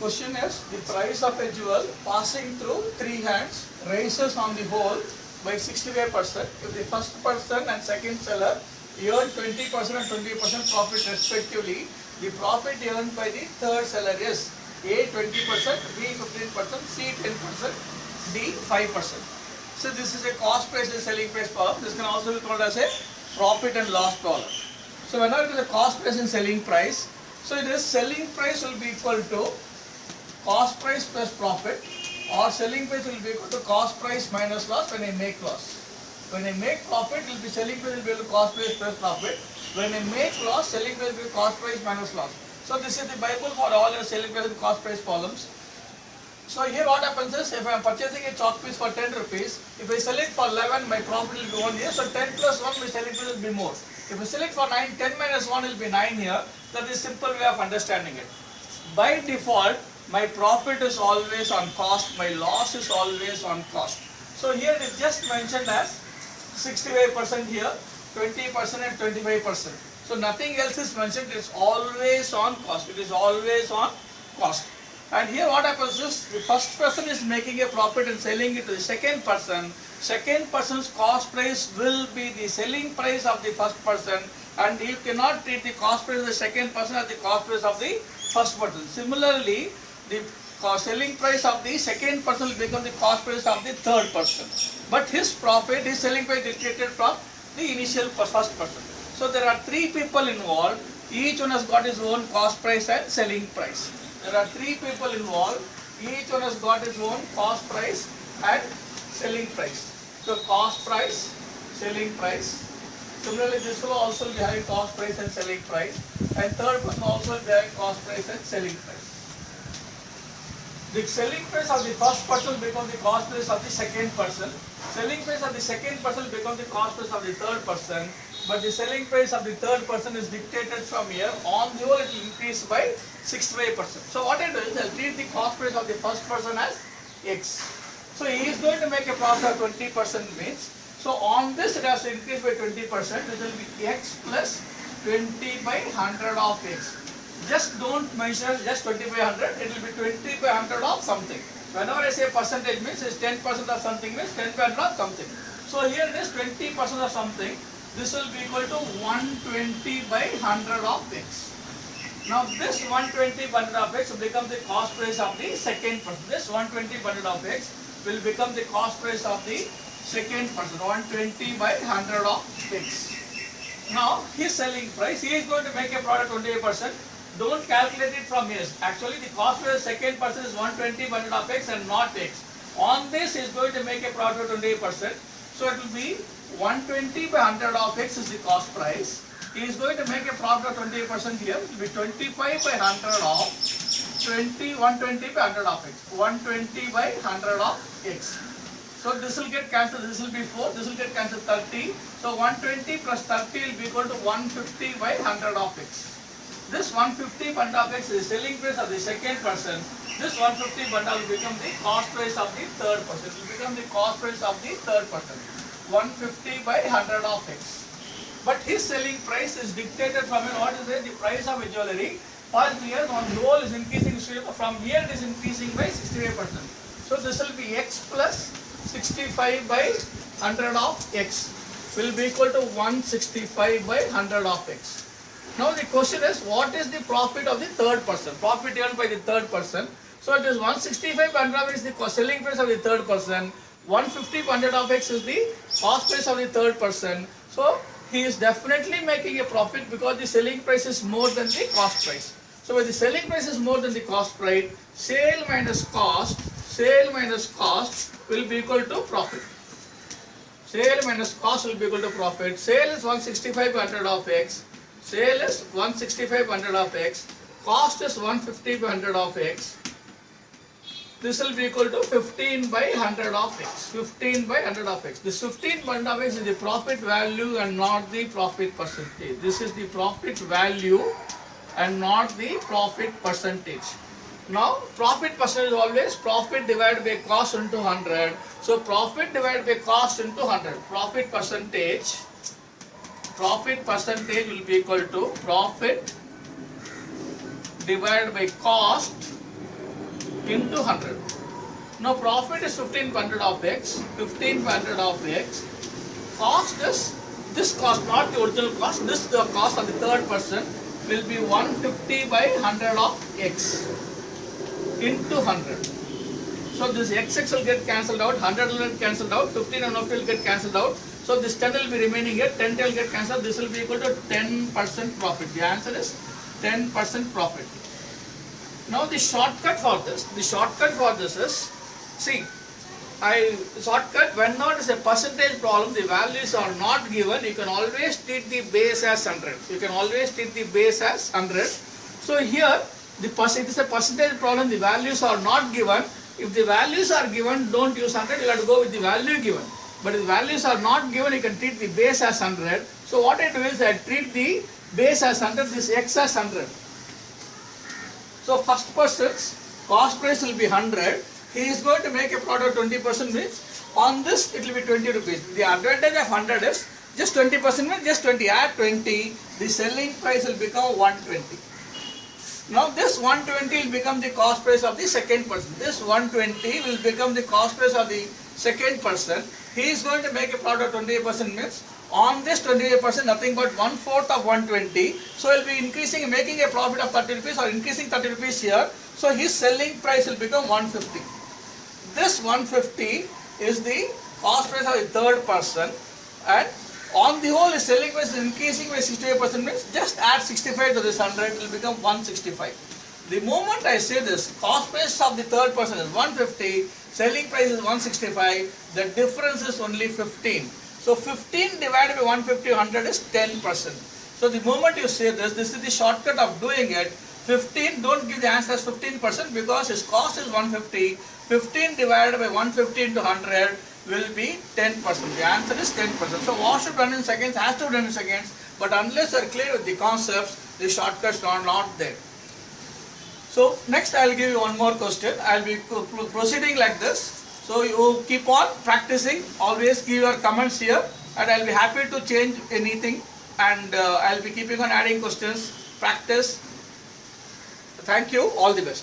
question is the price of a jewel passing through three hands raises on the whole by 65%. If the first person and second seller earn 20% and 20% profit respectively, the profit earned by the third seller is A 20%, B 15%, C 10%, D 5%. So this is a cost price and selling price problem. This can also be called as a profit and loss problem. So whenever it is a cost price and selling price, so it is selling price will be equal to cost price plus profit, or selling price will be equal to cost price minus loss when I make loss. When I make profit, it will be selling price will be equal to cost price plus profit. When I make loss, selling price will be cost price minus loss. So this is the Bible for all your selling price and cost price problems. So here what happens is, if I am purchasing a chalk piece for 10 rupees, if I sell it for 11, my profit will be 1 here. So 10 plus 1, my selling price will be more. If I sell it for 9, 10 minus 1 will be 9 here. That is simple way of understanding it. By default, my profit is always on cost, my loss is always on cost. So here it is just mentioned as 65% here, 20% and 25%. So nothing else is mentioned, it is always on cost, it is always on cost. And here what happens is, the first person is making a profit and selling it to the second person. Second person's cost price will be the selling price of the first person, and you cannot treat the cost price of the second person as the cost price of the first person. Similarly, the selling price of the second person will become the cost price of the third person. But his profit, his selling price dictated from the initial first person. So there are three people involved. Each one has got his own cost price and selling price. There are three people involved. Each one has got his own cost price and selling price. So cost price, selling price. Similarly, this will also be having cost price and selling price. And third person also will be having cost price and selling price. The selling price of the first person will become the cost price of the second person. Selling price of the second person will become the cost price of the third person. But the selling price of the third person is dictated from here. On the whole, it will increase by 65%. So what I do is, I will treat the cost price of the first person as X. So he is going to make a profit of 20% means. So on this, it has to increase by 20%. It will be X plus 20 by 100 of X. Just don't measure just 20 by 100. It will be 20 by 100 of something. Whenever I say percentage means, it's 10% of something means 10 by 100 of something. So here it is 20% of something. This will be equal to 120 by 100 of X. Now this 120 by 100 of X will become the cost price of the second person. This 120 by 100 of X will become the cost price of the second person. 120 by 100 of X. Now his selling price, he is going to make a product 28%. Don't calculate it from here. Actually the cost price of the second person is 120 by 100 of X and not X. On this he is going to make a product 28%. So it will be 120 by 100 of X is the cost price. He is going to make a profit of 28% here. It will be 25 by 100 of 120 by 100 of X. 120 by 100 of X. So this will get cancelled. This will be 4. This will get cancelled 30. So 120 plus 30 will be equal to 150 by 100 of X. This 150 by 100 of X is the selling price of the second person. This 150 by 100 will become the cost price of the third person. It will become the cost price of the third person. 150 by 100 of X. But his selling price is dictated from here. What is the price of a jewelry? For here, on the whole is increasing. From here it is increasing by 65%. So this will be X plus 65 by 100 of X will be equal to 165 by 100 of X. Now the question is, what is the profit of the third person? Profit earned by the third person. So it is 165 by 100 of X is the selling price of the third person. 150 by 100 of X is the cost price of the third person. So he is definitely making a profit because the selling price is more than the cost price. So when the selling price is more than the cost price, sale minus cost will be equal to profit. Sale minus cost will be equal to profit. Sale is 165 by 100 of X. Sale is 165 by 100 of X. Cost is 150 by 100 of X. This will be equal to 15 by 100 of X. 15 by 100 of X. This 15 by 100 of X is the profit value and not the profit percentage. This is the profit value and not the profit percentage. Now, profit percentage is always profit divided by cost into 100. So, profit divided by cost into 100. Profit percentage will be equal to profit divided by cost into 100. Now profit is 1500 of x, 1500 of x. Cost is this cost, not the original cost. This the cost of the third person will be 150 by 100 of x into 100. So this xx will get cancelled out, 100 will get cancelled out, 15 and 50 will get cancelled out. So this 10 will be remaining here, 10 will get cancelled. This will be equal to 10% profit. The answer is 10% profit. Now the shortcut for this is, see, shortcut whenever it is a percentage problem, the values are not given, you can always treat the base as 100. You can always treat the base as 100. So here, it is a percentage problem, the values are not given. If the values are given, don't use 100, you have to go with the value given. But if the values are not given, you can treat the base as 100. So what I do is I treat the base as 100, this x as 100. So first person's cost price will be 100. He is going to make a product 20% means on this it will be 20 rupees. The advantage of 100 is just 20% means just 20. Add 20, the selling price will become 120. Now this 120 will become the cost price of the second person. This 120 will become the cost price of the second person. He is going to make a product 28% means on this 28% nothing but 1/4 of 120. So he will be increasing, making a profit of 30 rupees or increasing 30 rupees here. So his selling price will become 150. This 150 is the cost price of the third person, and on the whole his selling price is increasing by 68% means just add 65 to this 100, it will become 165. The moment I say this, cost price of the third person is 150, selling price is 165, the difference is only 15. So 15 divided by 150, 100 is 10%. So the moment you say this is the shortcut of doing it. 15, don't give the answer as 15% because his cost is 150. 15 divided by 150 into 100 will be 10%. The answer is 10%. So what should be done in seconds has to be done in seconds, but unless you are clear with the concepts, the shortcuts are not there. So next I will give you one more question. I will be proceeding like this. So you keep on practicing, always give your comments here, and I will be happy to change anything, and I will be keeping on adding questions, practice. Thank you, all the best.